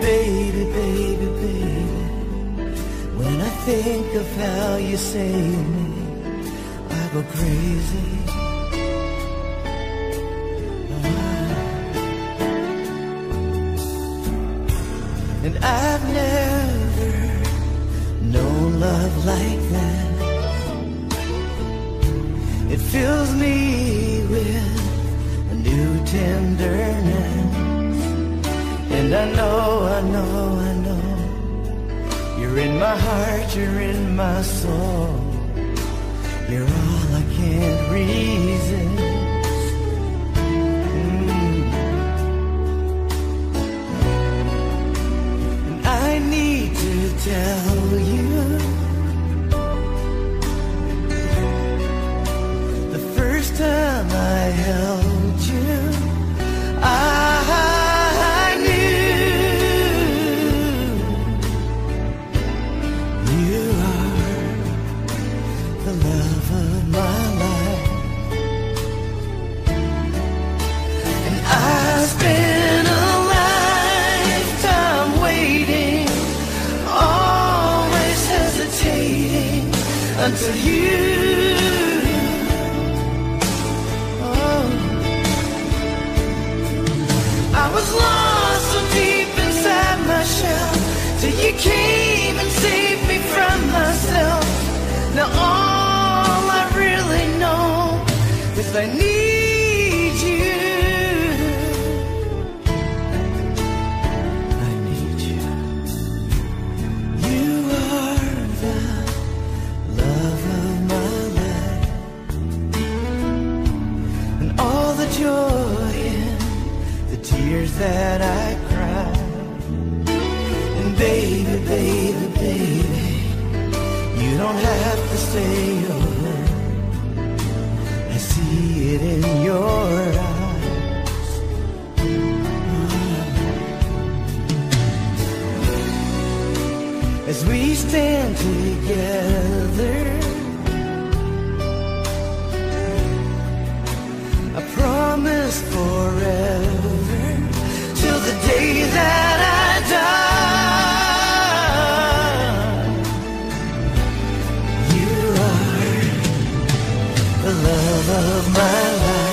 baby, baby, baby, when I think of how you save me, I go crazy. And I've never known love like that. It fills me with a new tenderness. And I know, I know, I know, you're in my heart, you're in my soul. You're all I can't resist. And I need to tell you, the first time I held you, I knew you are the love of my life. And I spent a lifetime waiting, always hesitating, until you. Oh, I was lost so deep inside my shell, till you came and saved me from myself. Now all I really know is I need you. I need you. You are the love of my life, and all the joy and the tears that I cry. And baby, baby, baby, you don't have to say a word. I see it in your eyes. As we stand together, I promise forever, till the day that I die. You are the love of my life.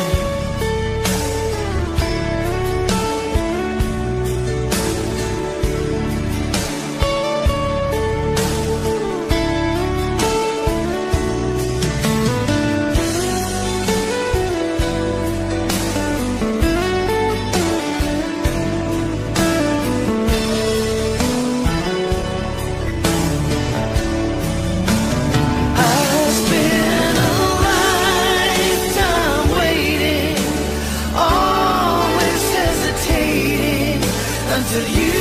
Until you,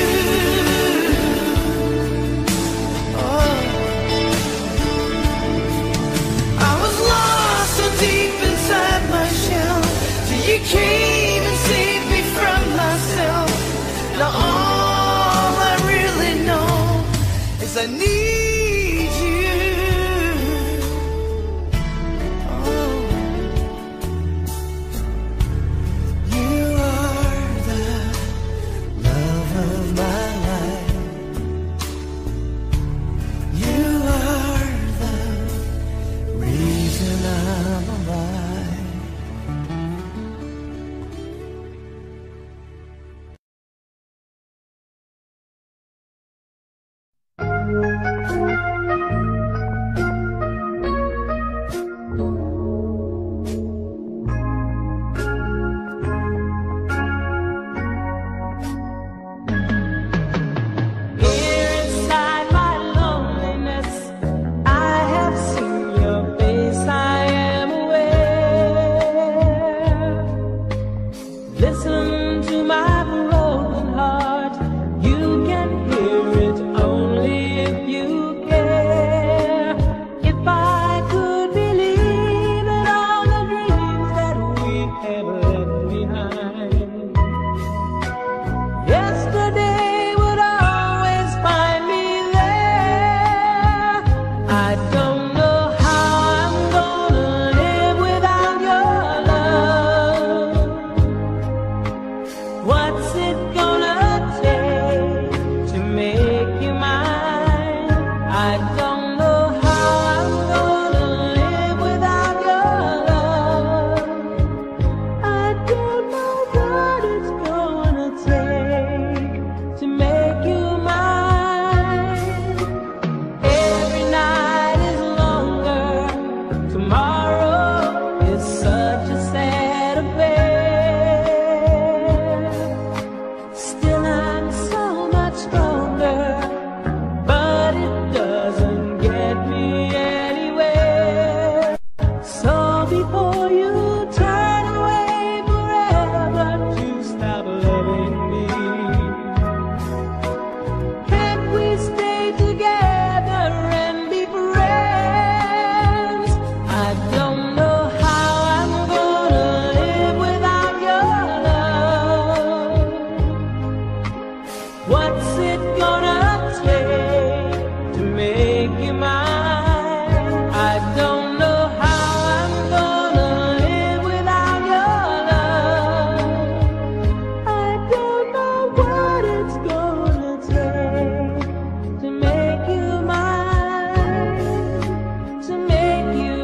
oh, I was lost so deep inside my shell, till you came and saved me from myself. Now all I really know is I need you. Oh, you are the love of my life. You are the reason I'm alive. What's it gonna take to make you mine? I don't know how I'm gonna live without your love. I don't know what it's gonna take to make you mine, to make you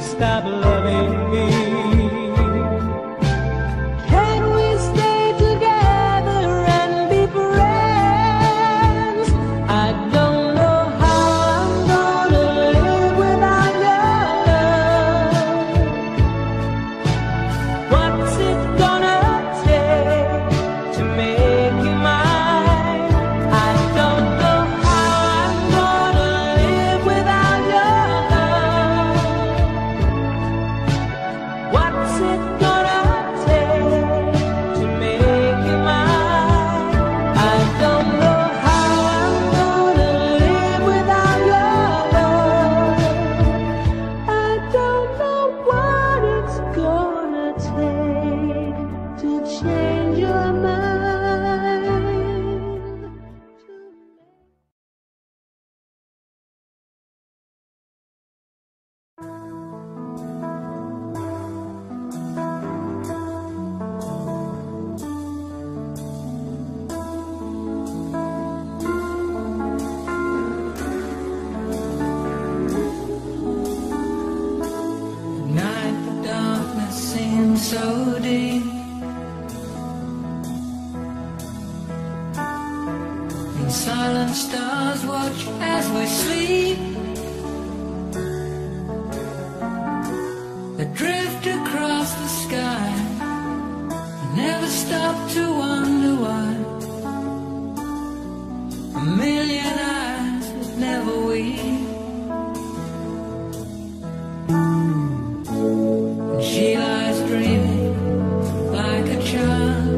stop loving me. Can we stay together and be friends? I don't know how I'm gonna live without your love. What's it gonna take to make you mine? I don't know how I'm gonna live without your love. What's it gonna take to make you mine? I don't know how I'm gonna live without your love. I don't know what it's gonna take to change your mind. Night, the darkness seems so deep, and silent stars watch as we sleep. They drift across the sky, never stop to wonder why. A million eyes but never weep. She lies dreaming like a child,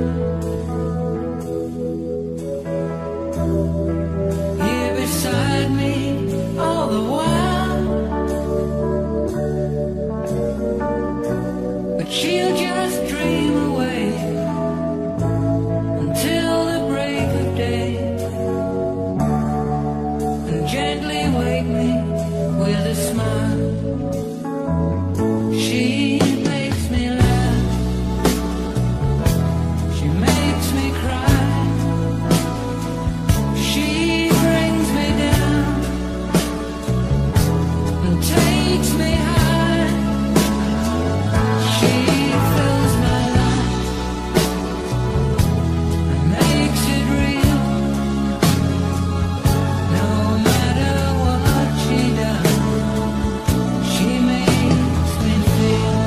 here beside me all the while. But she'll just dream away until the break of day, and gently wake me with a smile. She makes me laugh, she makes me cry, she brings me down and takes me high. She fills my life and makes it real. No matter what she does, she makes me feel.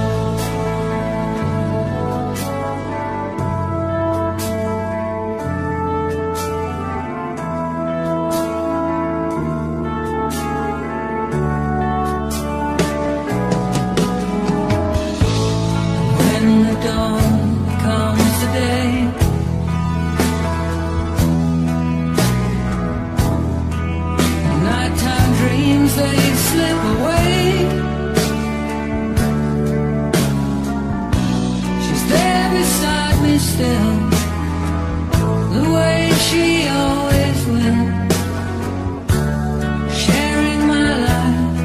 When the dawn comes today, nighttime dreams, they slip away. She's there beside me still, the way she always will, sharing my life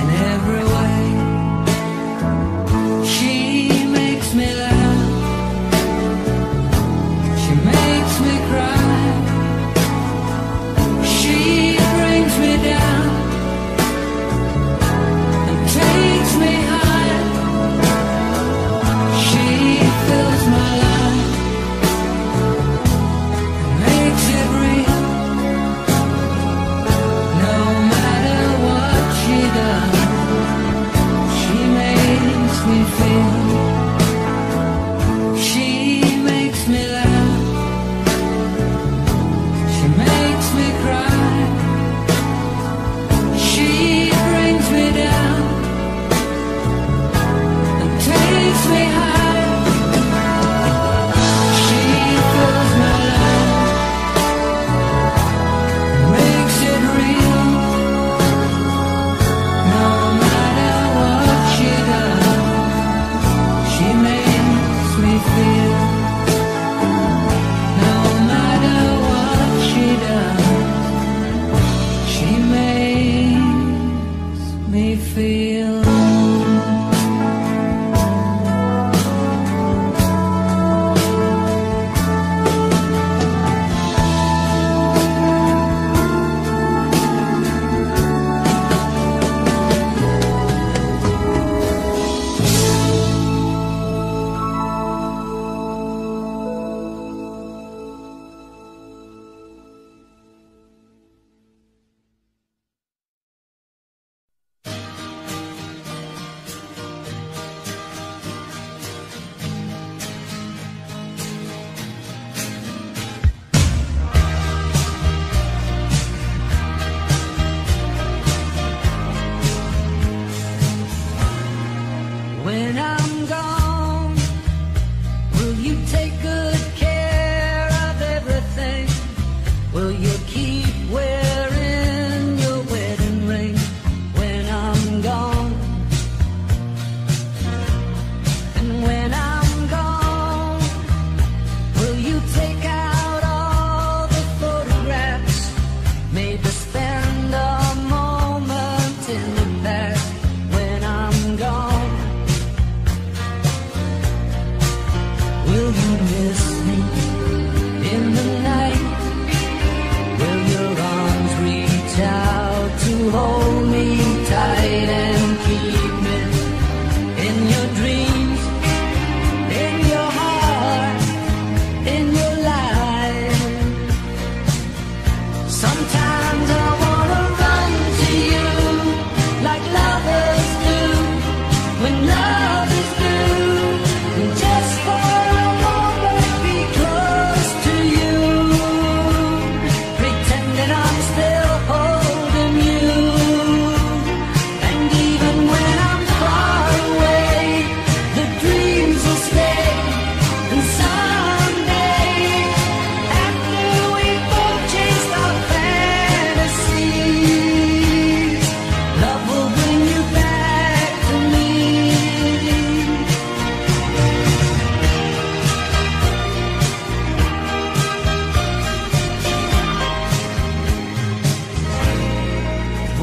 in every way. She makes me laugh, she makes me cry, she brings me down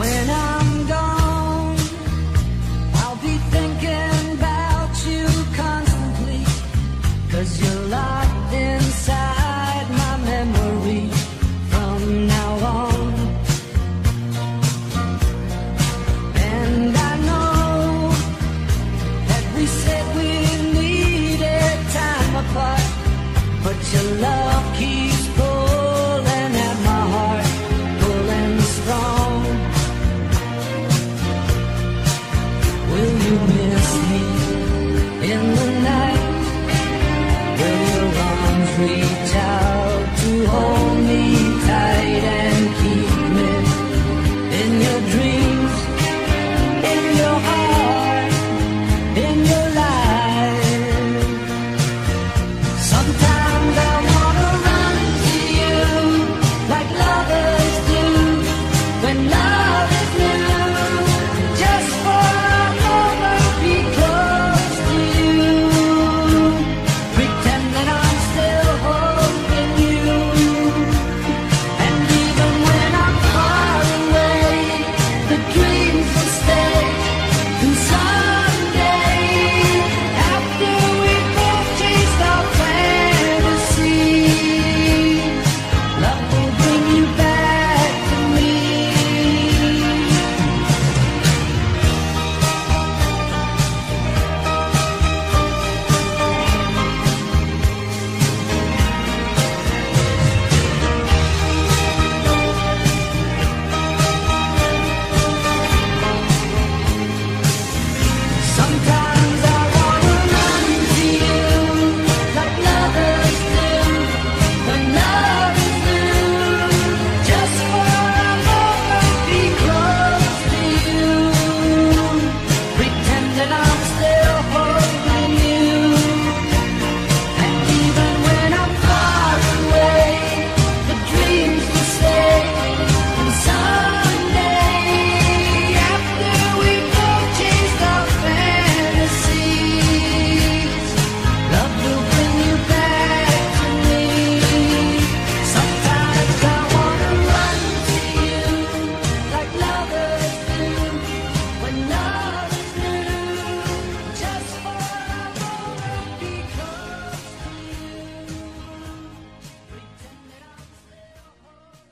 When I'm gone, I'll be thinking about you constantly, 'cause you're locked inside my memory from now on. And I know that we said we needed time apart, but your love keeps pulling at my heart, pulling strong. Will you miss me in the night? Will your arms reach out to hold me tight and keep me in your dreams, in your heart, in your life? Sometimes I wanna run to you like lovers do when love is new, just for a moment be close to you, pretend that I'm still holding you. And even when I'm far away, the dreams will stay. And someday, after we both chased our fantasy, love will bring you back to me. Sometimes I wanna run to you like lovers do when love is new, just for a moment be close to you, pretend that I'm still holding you. And even when I'm far away, the dreams will stay. And someday, after we both chased our fantasies, love will bring you back to me. Sometimes I wanna run to you like lovers do when love is new, just for a moment be close to you, pretend that I'm still holding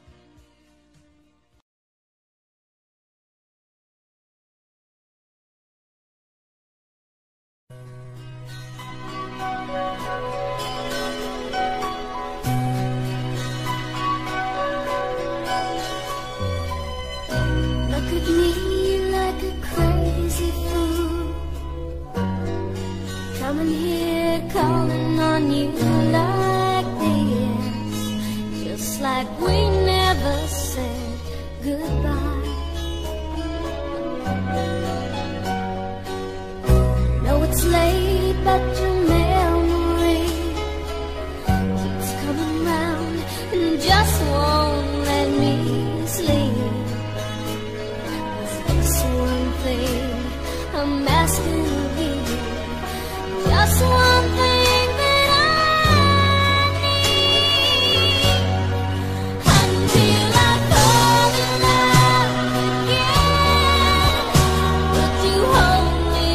Look at me like a crazy fool, coming here calling on you like this, just like we never said goodbye. Know it's late, but your memory keeps coming round and just won't let me sleep. Just one thing I'm asking of you, just one thing that I need, until I fall in love again. Would you hold me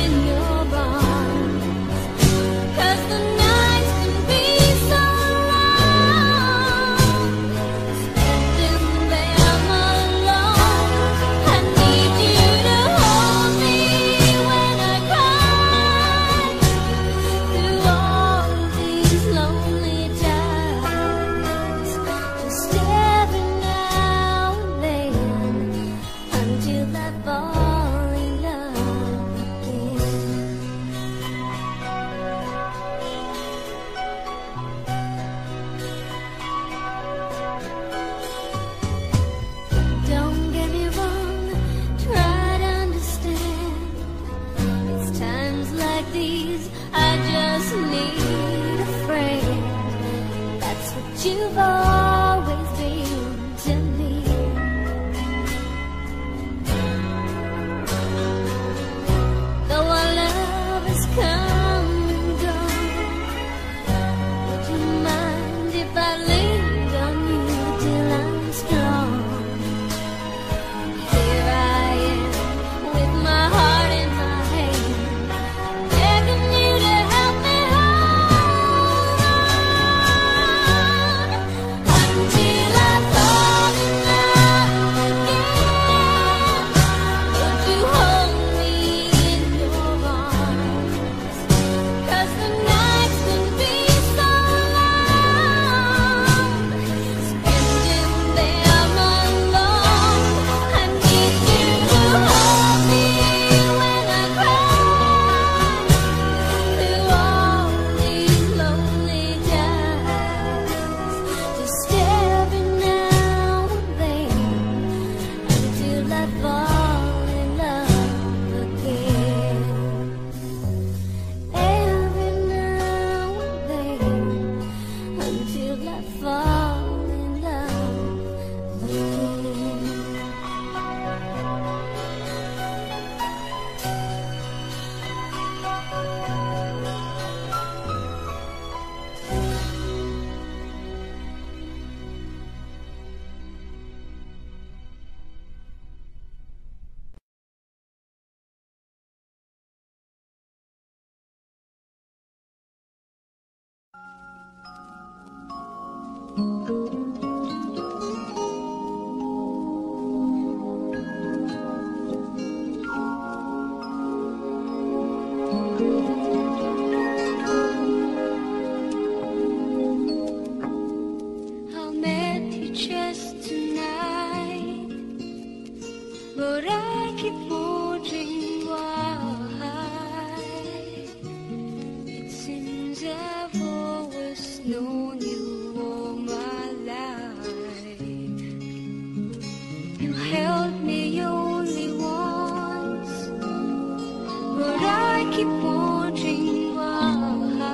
in your arms? 'Cause the nights can be so long, spending them alone. I need you to hold me when but I keep wondering why. It seems I've always known you all my life. You held me only once, but I keep wondering why.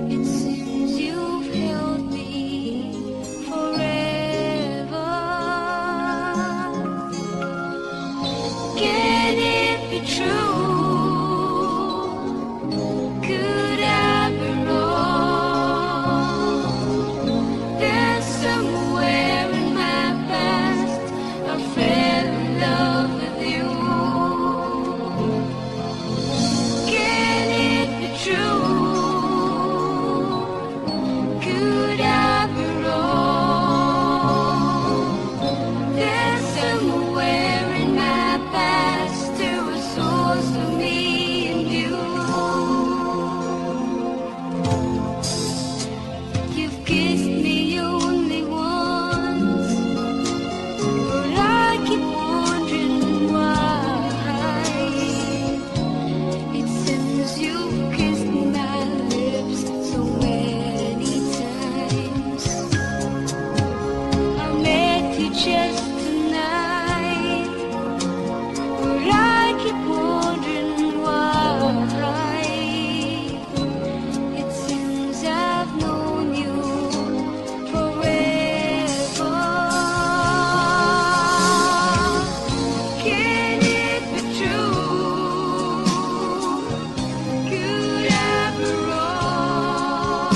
It seems you've held me forever. Can it be true? Could I be wrong? There's somewhere in my past I fell in love with you. Can it be true? Could I be wrong? There's somewhere in my past there was source of me and you. You've kissed me only once, but I keep wondering why. It seems you've kissed my lips so many times. I met you just tonight, but I keep wondering why. It seems I've known you forever. Can it be true? Could I be wrong?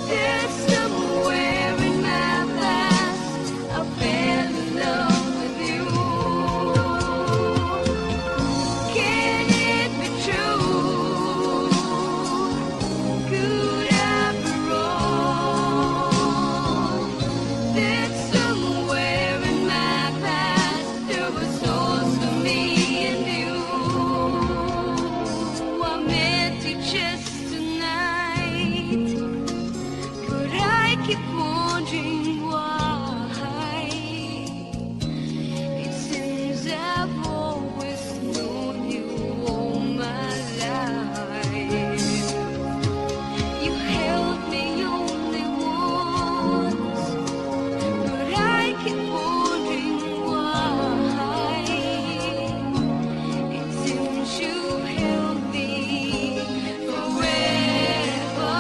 There's somewhere in my past I fell in love with you. Can it be true? Could I be wrong? There's somewhere in my past there was also me and you. I met you just tonight, but I keep wondering why. It seems I've always known you all my life. You held me only once, but I keep wondering why. It seems you held me forever.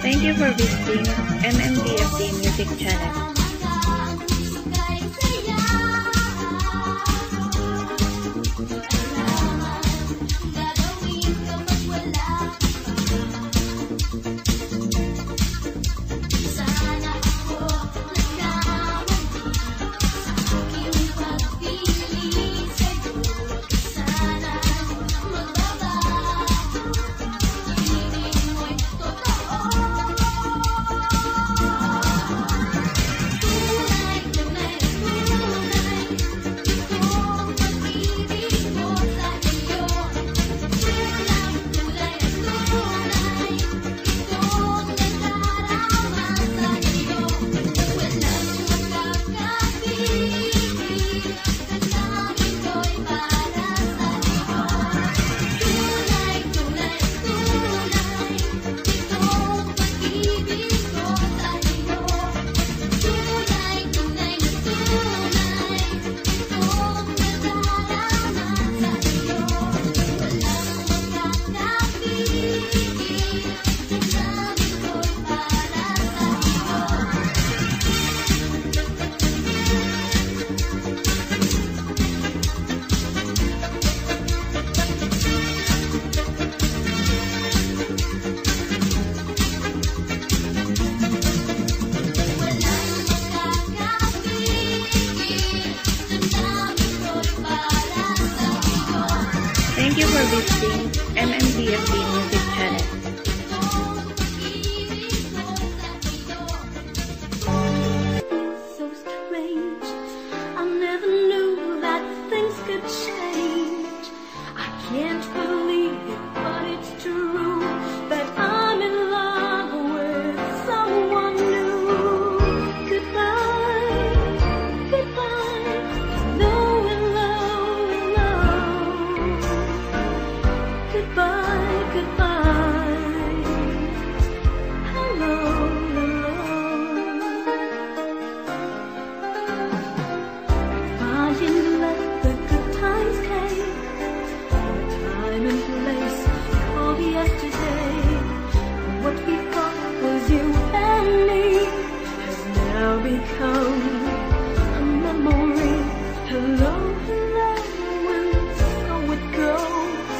Thank you for visiting MMDFD Music Channel. Thank you for visiting MMDFD Music Channel. So strange, I never knew that things could change. I can't believe it, but it's true that I'm in love with someone new. Goodbye, goodbye, hello, hello, hello. Goodbye, goodbye, hello, hello. In love, the good times came. Time and place called yesterday. What we thought was you and me has now become a memory. Hello, hello, and so it goes.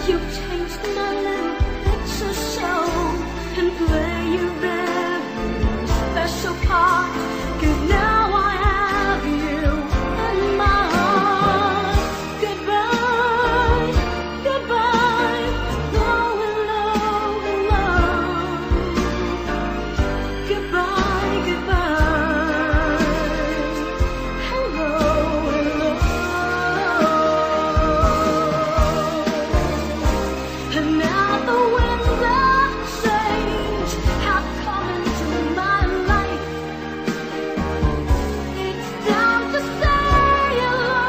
You've changed my little picture show and play your very special part. 'Cause now I have you in my heart. Goodbye, goodbye, hello, hello, hello. Goodbye, goodbye, hello, hello. And now the winds of change have come into my life. It's time to say hello.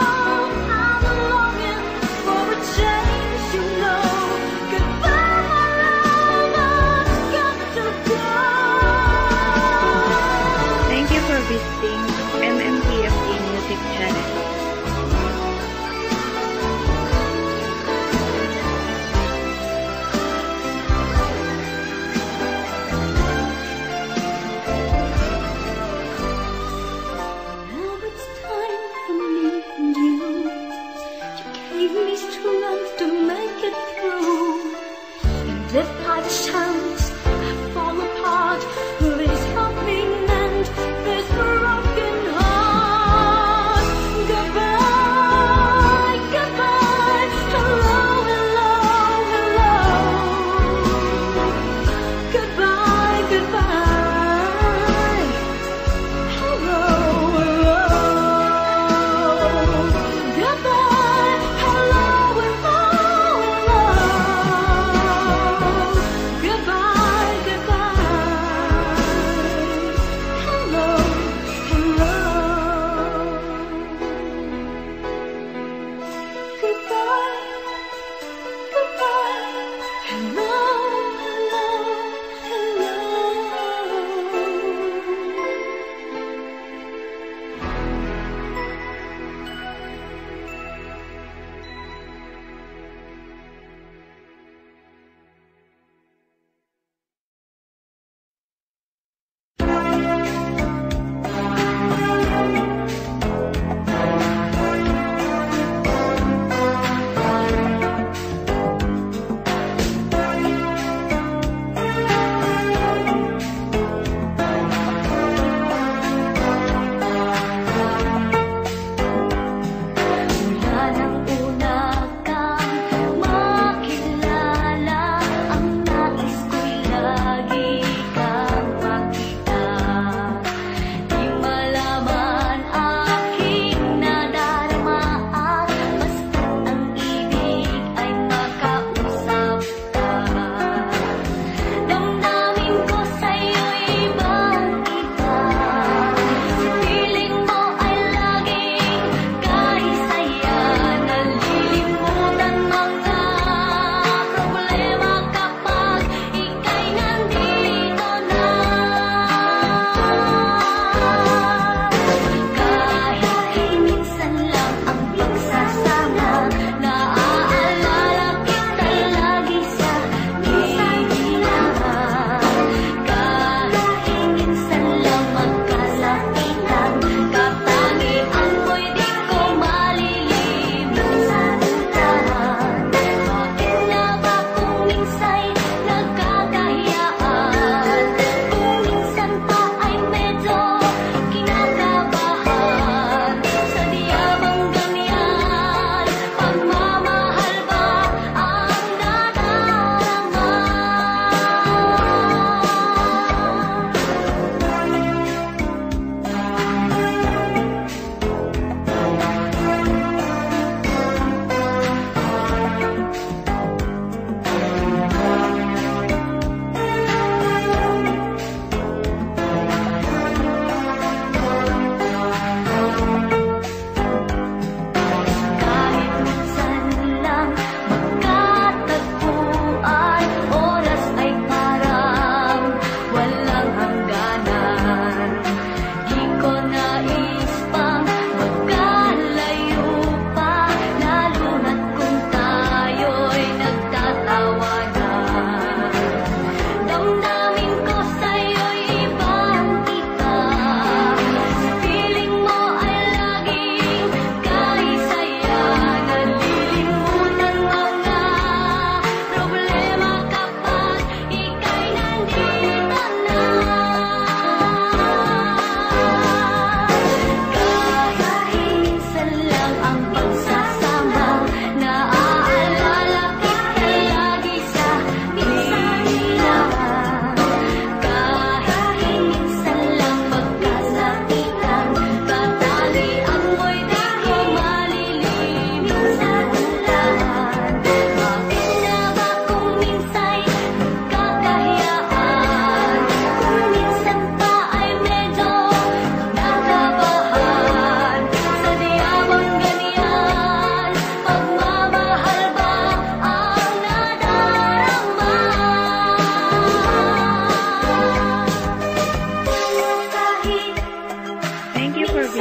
I'm longing for a change, you know. Goodbye, my love, I've got to go. Thank you for visiting MMDFD Music Channel. Now it's time for me and you. You gave me strength to make it through. And if by chance I fall apart, please help me mend this broken heart. Goodbye.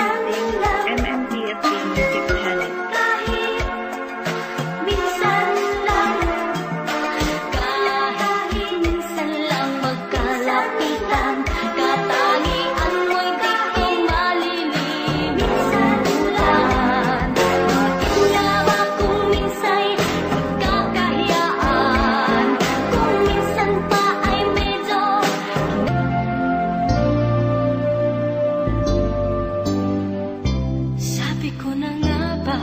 introducing MMDFD Music Channel. Kahit minsan lang, kahit minsan lang magkalapitan, katangian mo'y di ko malilimutan. Bakit nga ba kung minsa'y magkakahiyaan, kung minsan pa ay medyo sabi ko na nga ba,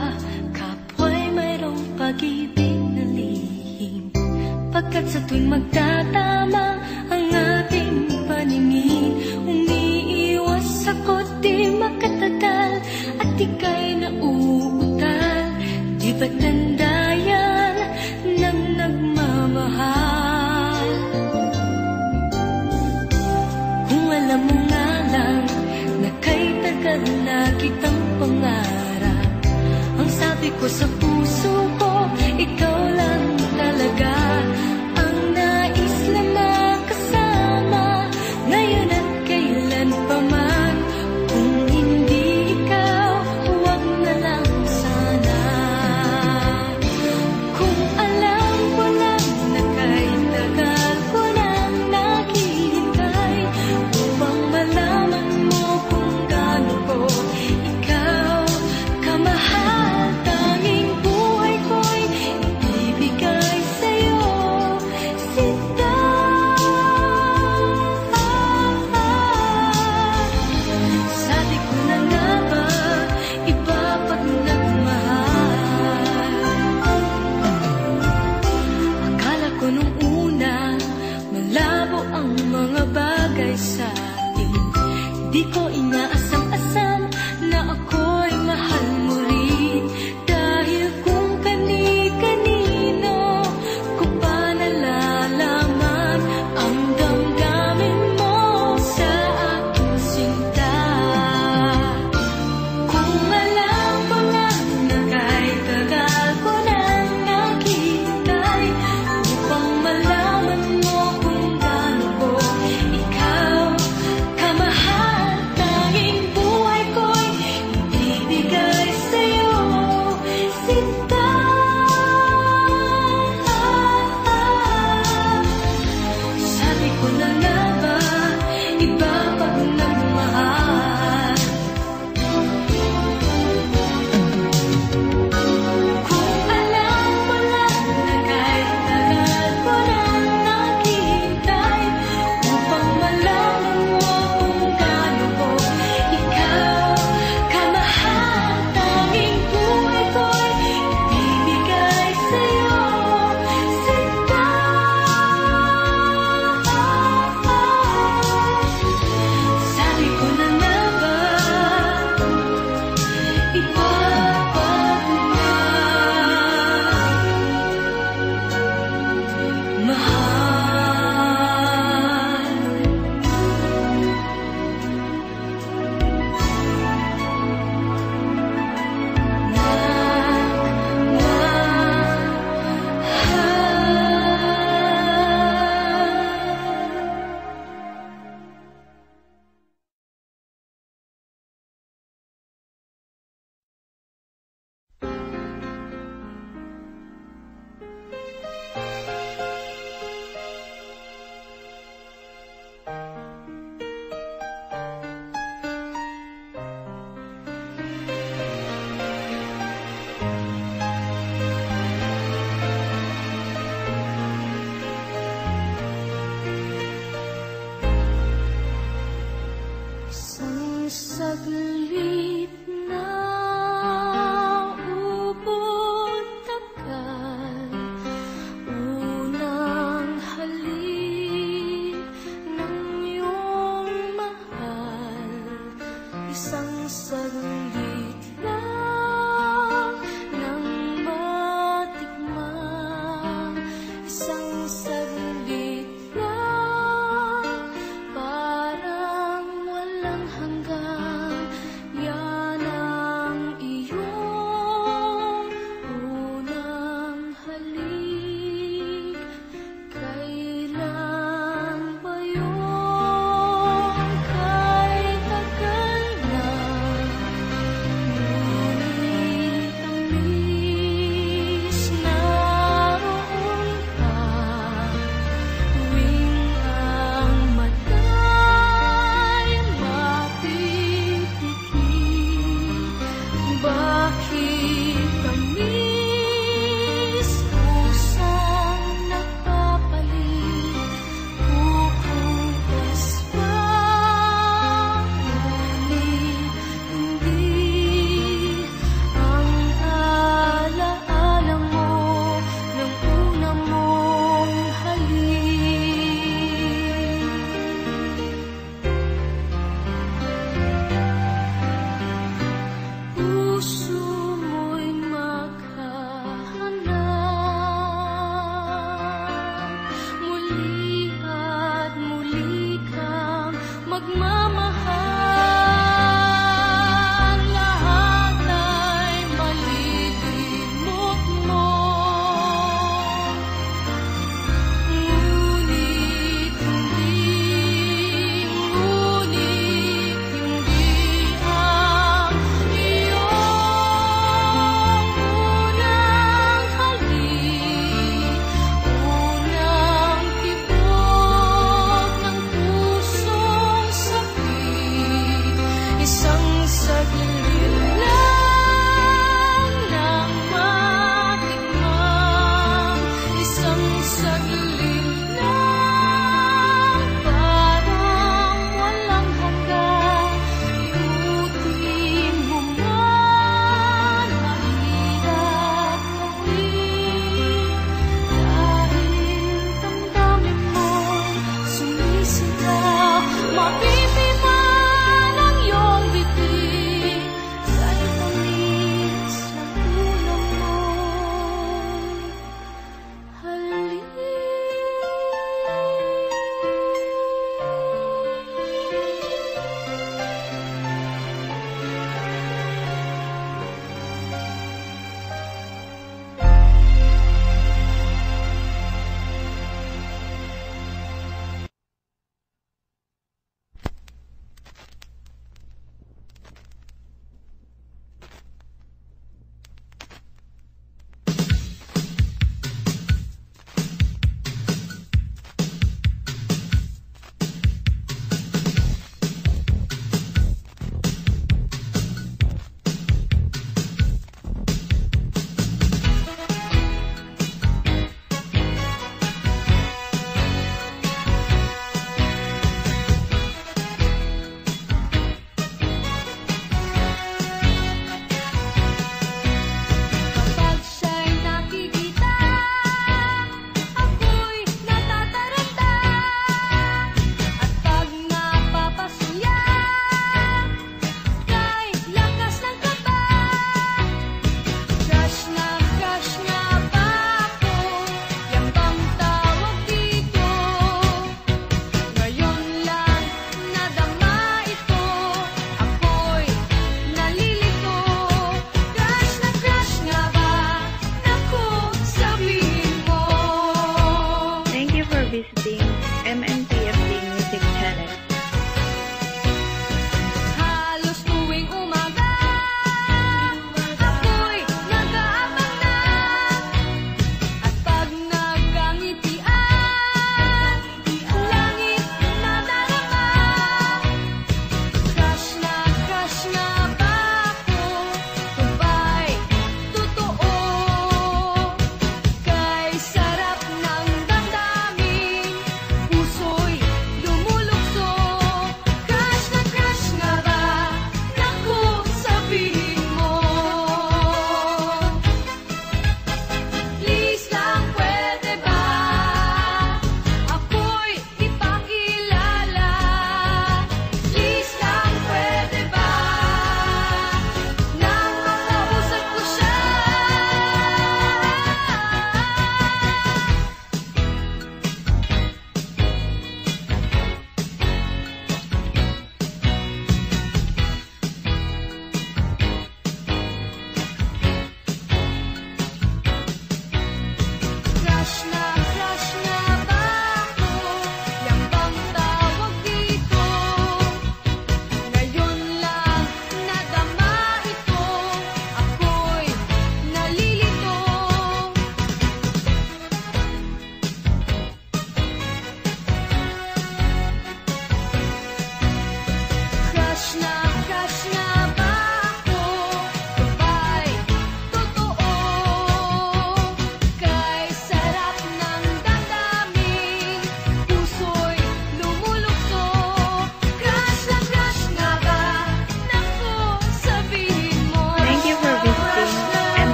kapwa'y mayroong pag-ibig na lihim. Pagkat sa tuwing magtatama ang ating paningin, umiiwas ako't di makatagal at ika'y nauutal. Di ba't tanda yan ng nagmamahal? Kung alam mo nga lang na kay tagal na kitang pangarap, ang sabi ko sa puso ko, ikaw lang talaga ang nais na makasama, ngayon at kailan pa man. Kung hindi ikaw, huwag na lang sana. Kung alam ko lang na kay tagal ko nang naghihintay upang malaman mo kung gaano ko ikaw kamahal, tanging buhay ko'y ibibigay sa'yo, sinta. Sabi ko na nga ba, iba pag nagmahal. Akala ko nung una, malabo ang mga bagay sa atin. Di ko inaasam-asam na ako'y mahal mo rin. Dahil kung kani-kanino ko pa nalalaman ang damdamin mo sa aking sinta. Kung alam ko na kay tagal ko nang naghihintay upang malaman mo kung gaano ko ikaw kamahal, tanging buhay ko'y ibibigay sa'yo, sinta. Sabi ko na nga ba, iba pag nagmahal. Kung alam mo lang na kay tagal ko nang naghihintay upang malaman mo kung gaano ko ikaw kamahal, tanging buhay ko'y ibibigay sa'yo, sinta. Sabi ko na nga ba, iba pag isang saglit na ubod tagal, unang halik ng iyong mahal, isang saglit lang nang matikman, isang saglit lang, parang walang hanggan. Yan ang iyong unang halik. Kailan ba yun? Kay tagal na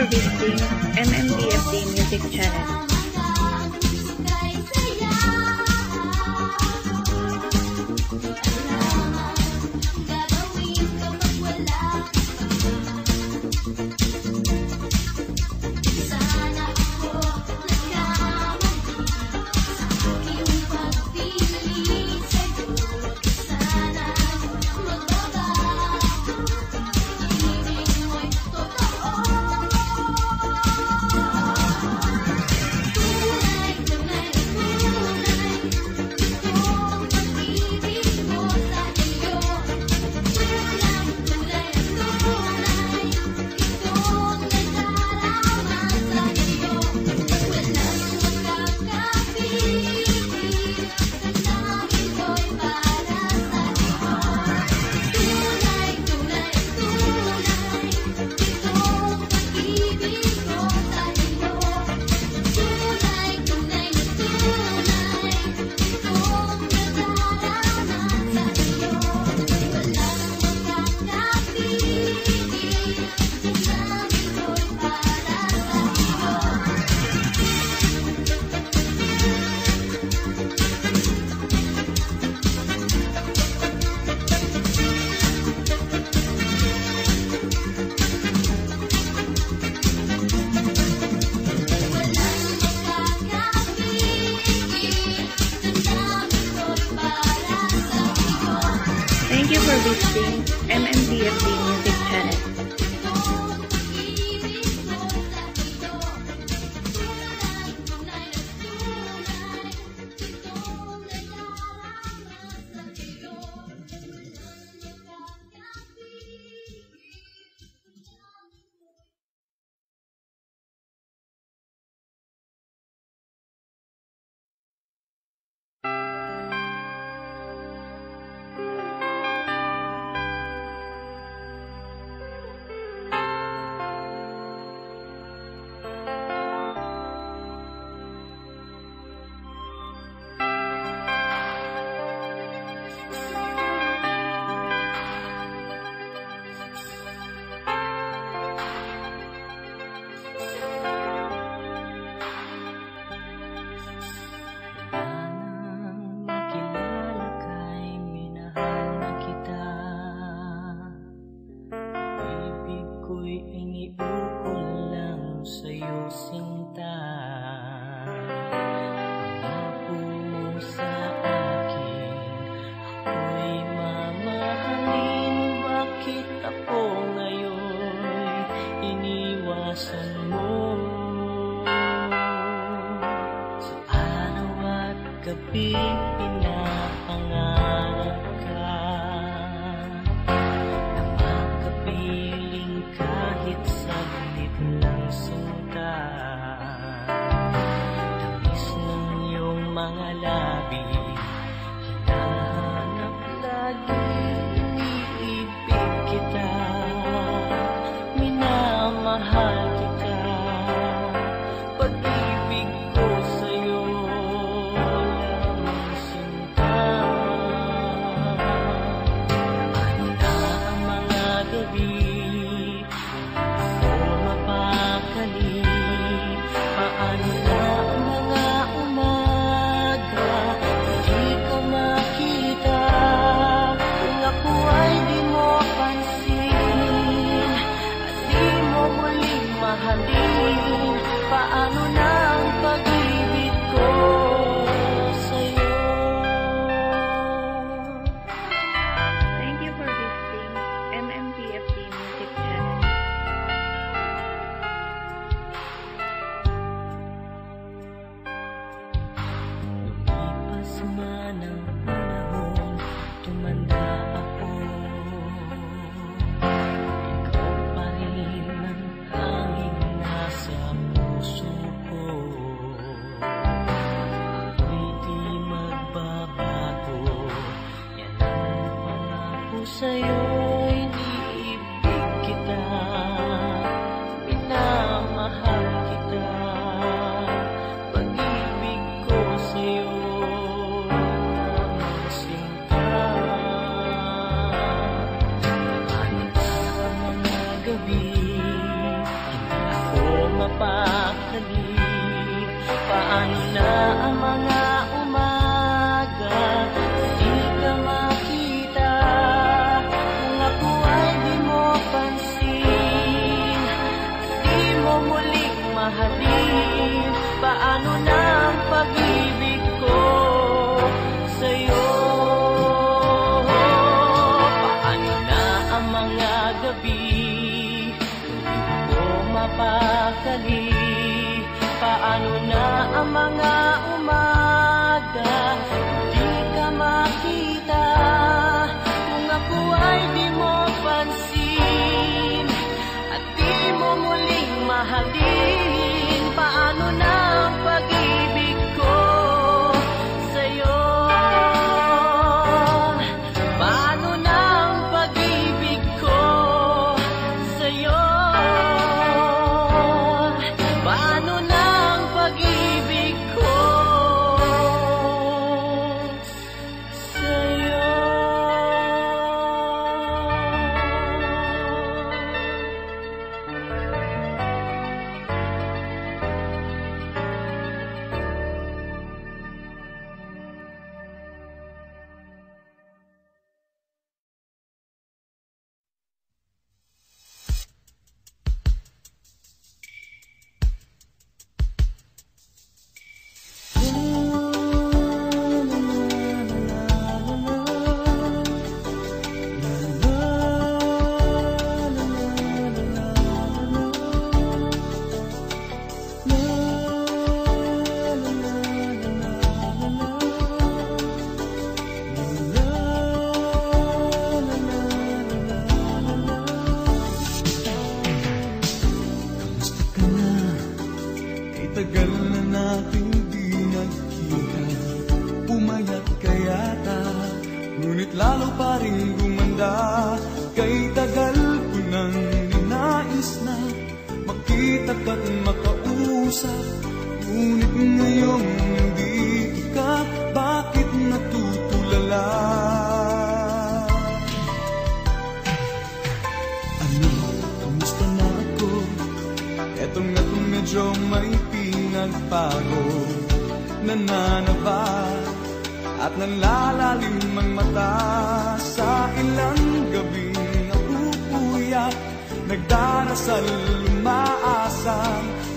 for visiting MMDFD Music Channel. Thank you for visiting MMDFD Music Channel. Gabi pinapangarap ka na makapiling kahit saglit lang sinta. Tamis ng iyong mga labi, hinahanap lagi, iniibig kita, minamahal kita, pag-ibig ko sa'yo. Paano na ang pag-ibig ko sa'yo? Thank you for visiting MMDFD Music Channel. Lumipas man ang panahon, tumanda ako. Ikaw pa rin ang tanging nasa puso ko. Ako'y di magbabago, yan ang pangako sa'yo. Iniibig kita, minamahal kita, pag-ibig ko sa'yo naman sinta. Paano na ang mga gabi, hindi ako Paano na ang mga umaga di ka makita? Kung ako ay di mo pansin, di mo muling mahalin. Paano na ang pag-ibig ko sa'yo? Paano na ang mga gabi di ako mapakali? Paano na ang mga umaga di ka makita? Kung ako ay di mo pansin at di mo muling mahalin. Paano na ang pag-ibig ko sa'yo? Paano na ang pag-ibig ko sa'yo? Paano na ang pag-ibig ko sa'yo? Tagal na nating di nagkita, pumayat ka yata, ngunit lalo pa rin gumanda. Kay tagal ko nang ninais na makita ka't makausap, ngunit ngayong nandito ka, bakit natutulala? Ano, kamusta na ako? Etong na kung medyo may nagbago, nananaba at nanlalalim ang mata. Sa ilang gabing napupuyat, nagdarasal, umaasa.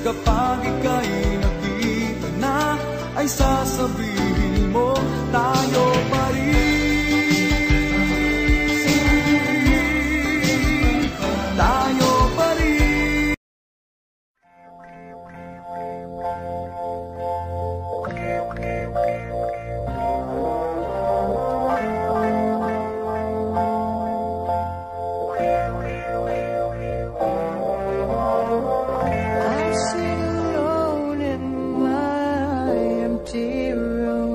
Kapag ika'y nakita na, ay sasabihin mo, tayo pa rin, tayo pa rin. I sit alone in my empty room.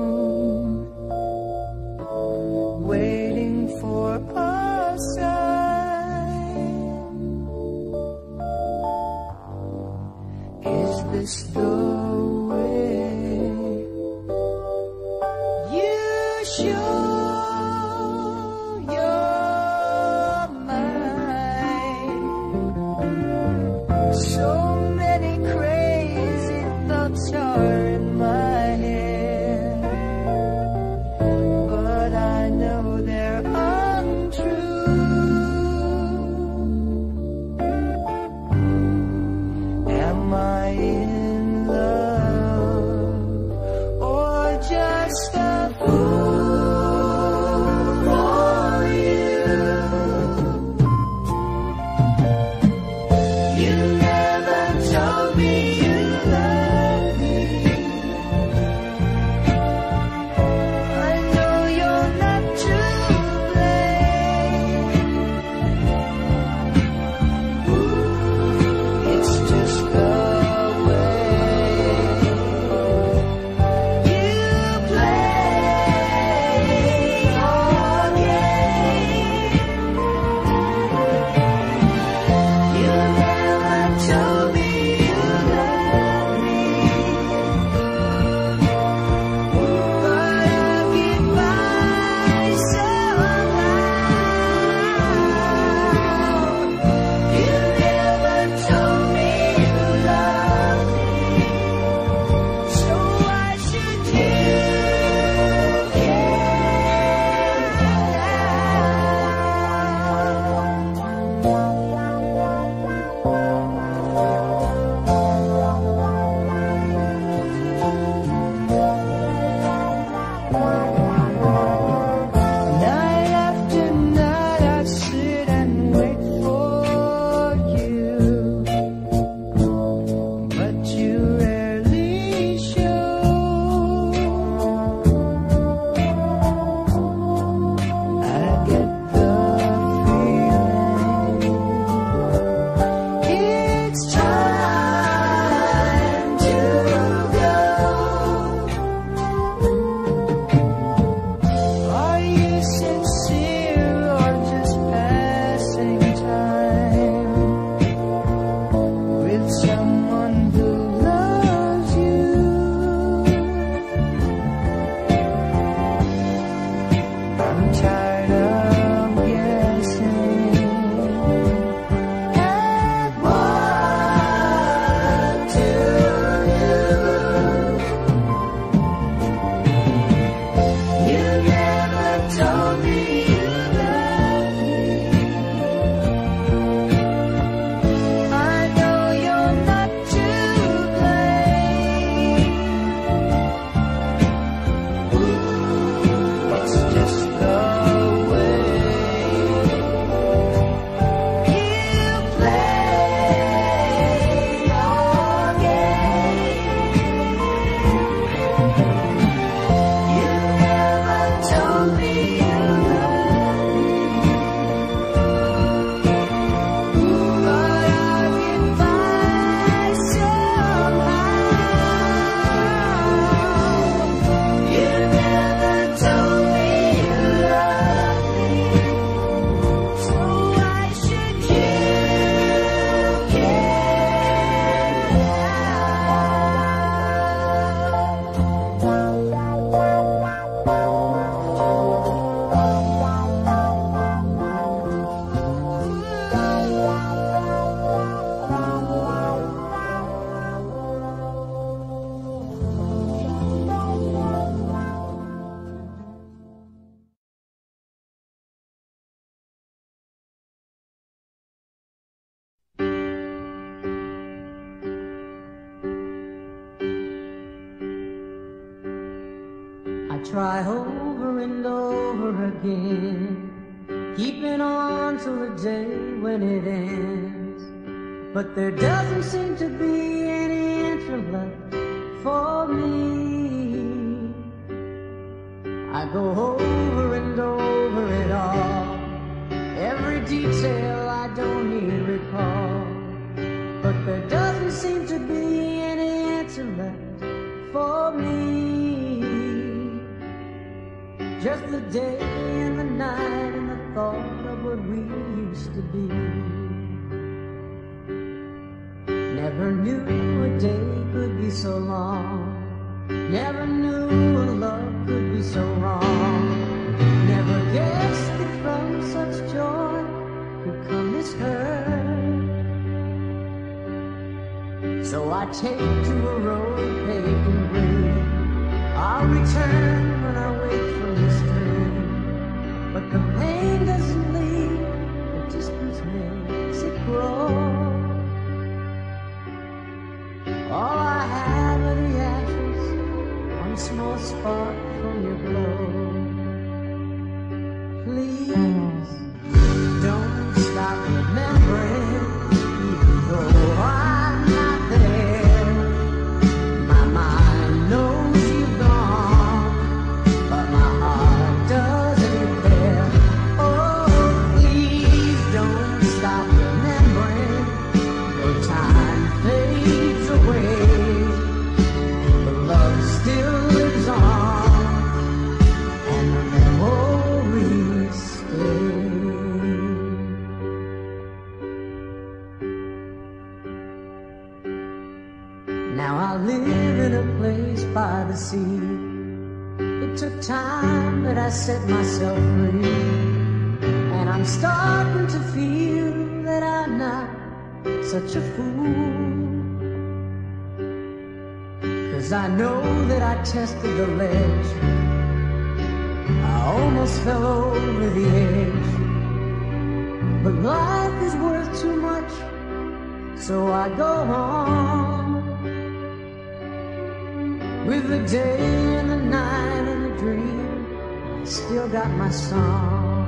try over and over again, keeping on till the day when it ends. But there doesn't seem to be any answer left for me. I go over and over it all, every detail I don't need recall. But there doesn't seem to be any answer left for me. Just the day and the night and the thought of what we used to be. Never knew a day could be so long, never knew a love could be so wrong. Never guessed that from such joy could come this hurt. So I take to a road paved in green, I'll return when I wake from this dream. But the pain doesn't leave, the distance makes it grow. All I have are the ashes, one small spark from your glow. Please don't stop remembering, even though I'm not there. My mind knows you've gone, but my heart doesn't care. Oh, please don't stop remembering, though time fades away, the love still lives on, and the memories stay. Now I live in a place by the sea. It took time, but I set myself free, and I'm starting to feel that I'm not such a fool. 'Cause I know that I tested the ledge, I almost fell over the edge. But life is worth too much, so I go on. With the day and the night and the dream, I still got my song.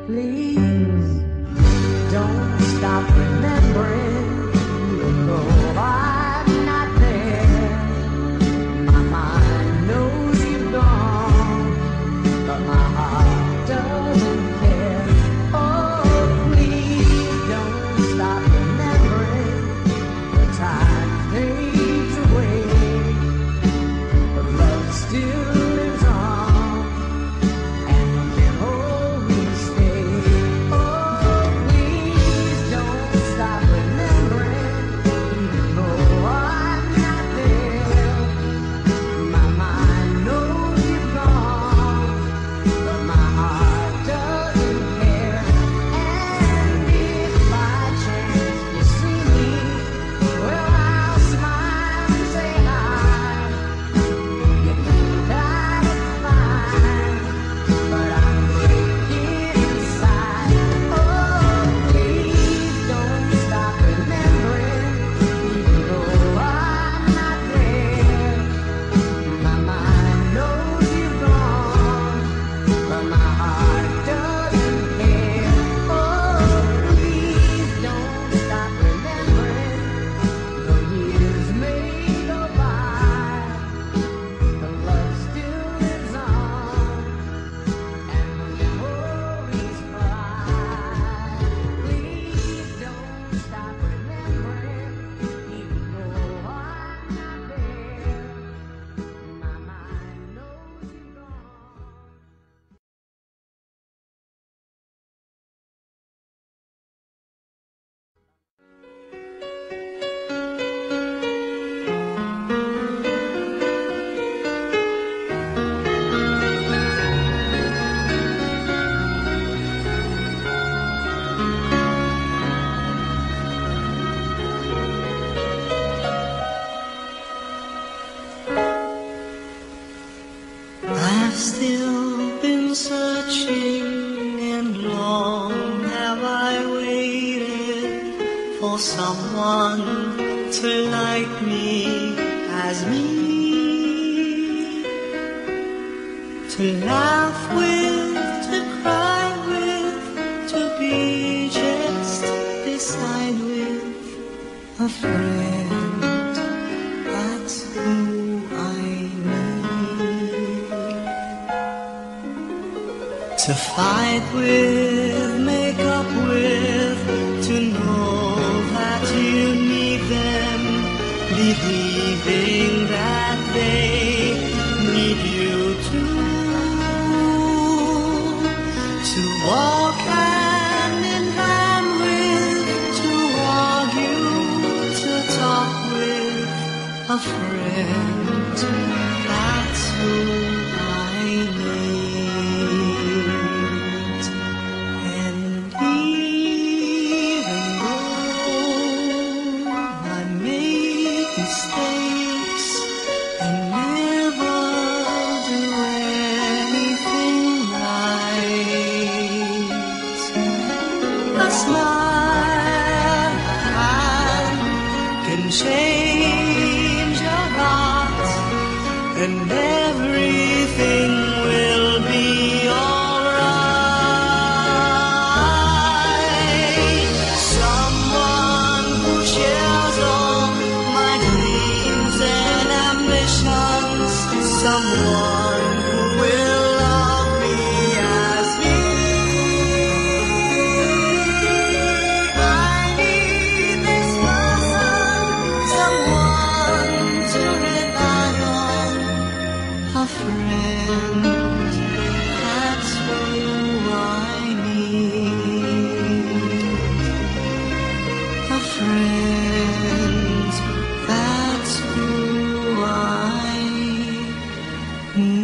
Please don't stop remembering, even though I'm not there. My mind knows you've gone, but my heart doesn't care. Oh, please don't stop remembering, the time fades away, but love still lives on, and the memories stay. Oh, please don't stop remembering, even though I'm not there. My mind knows you've gone, but my heart doesn't care. And if by chance you see me, well, I'll smile and say hi. You think I look fine, but I'm breaking inside. Oh, please don't stop remembering, even though I'm not there. My mind knows you've gone, but my heart doesn't care. Oh, please don't stop remembering, though years may go by, the love still lives on, and the memories fly. Please don't stop remembering, even though I'm not there. My mind knows you've gone. I've still been searching, and long have I waited for someone to like me as me. to laugh with, to cry with, to be just beside with a friend. That's who I need. To fight with, make up with, to know that you need them, believing that they need you too. To walk hand in hand with, to argue, to talk with a friend. That's who I need. And even though I make mistakes and never do anything right, a smile can change a heart, and everything will be alright. Someone who shares all my dreams and ambitions, someone who will love me as me. I need this person, someone to rely on, a friend. That's who I need. A friend. That's who I need.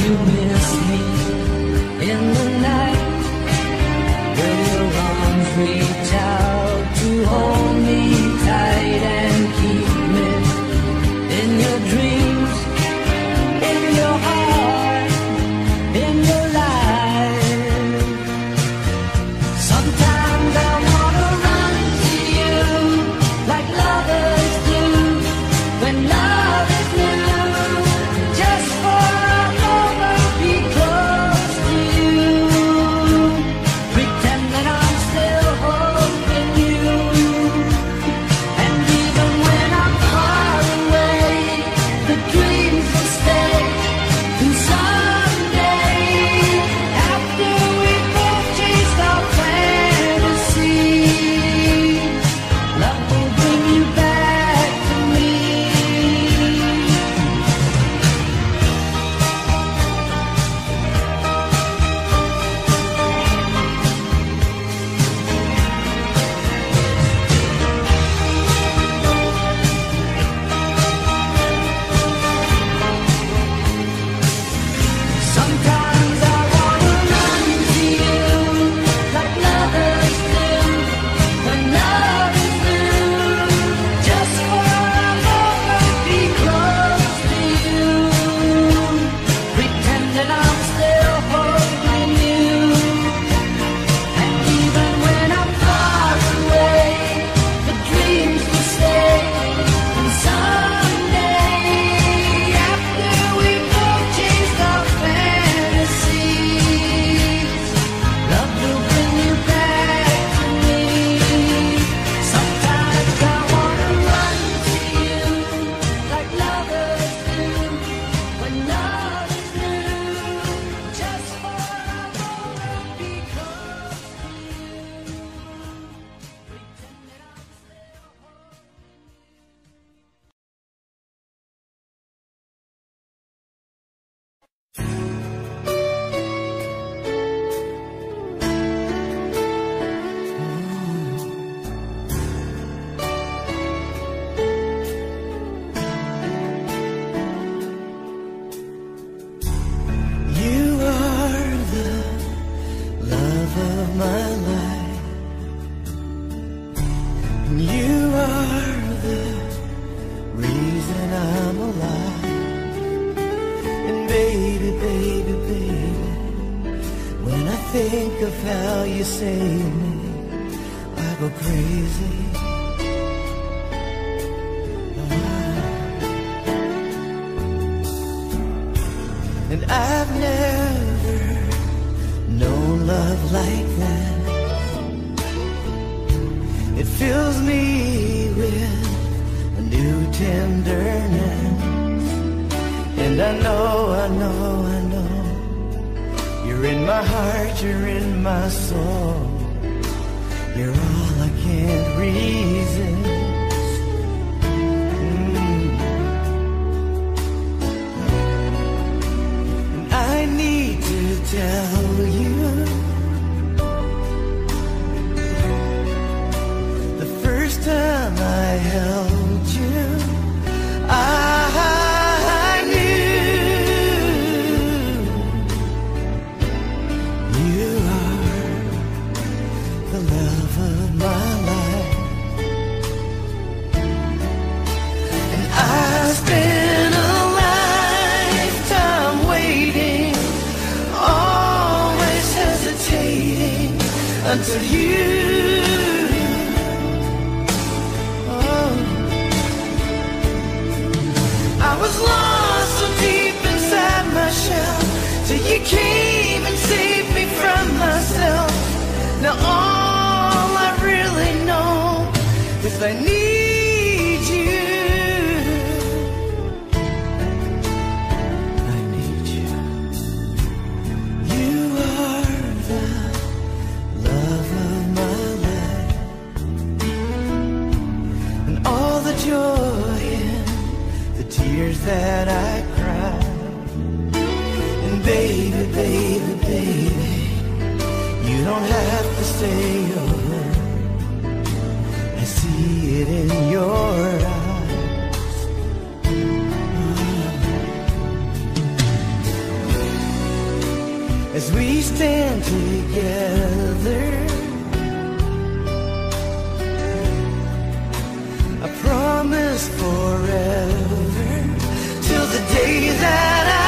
you miss me in the night? Will your arms reach out to hold me tight and keep me in your dreams, in your heart, in your life? Sometimes I wanna run to you like lovers do when love is new, just for a moment be close to you, pretend that I'm still holding you, and even when I'm far away, the dreams will stay, and someday, after we both chased our fantasy, love will bring you back to me. Sometimes I wanna run to you like lovers do when love is new, just for a moment be close to you, pretend that I'm still holding you, and even when I'm far away, the dreams will stay, and someday, after we both chased our fantasies, love will bring you back to me. Sometimes I wanna run to you like lovers do when love is new, just for a moment be close to you, pretend that I'm still holding You are the love of my life. You are the reason I'm alive. And baby, baby, baby, when I think of how you save me, I go crazy. And I've never known love like that. It fills me with a new tenderness. And I know, you're in my heart, you're in my soul. You're all I can't resist. I need to tell you, the first time I held you, I knew you are the love of my life. And I spent a lifetime waiting, always hesitating until you. Oh, I was lost so deep inside my shell till you came and saved me from myself. Now all I really know is I need you. I need you. You are the love of my life. And all the joy and the tears that I cry. And baby, baby, baby, you don't have to stay over. I see it in your eyes. as we stand together. I promise forever till the day that I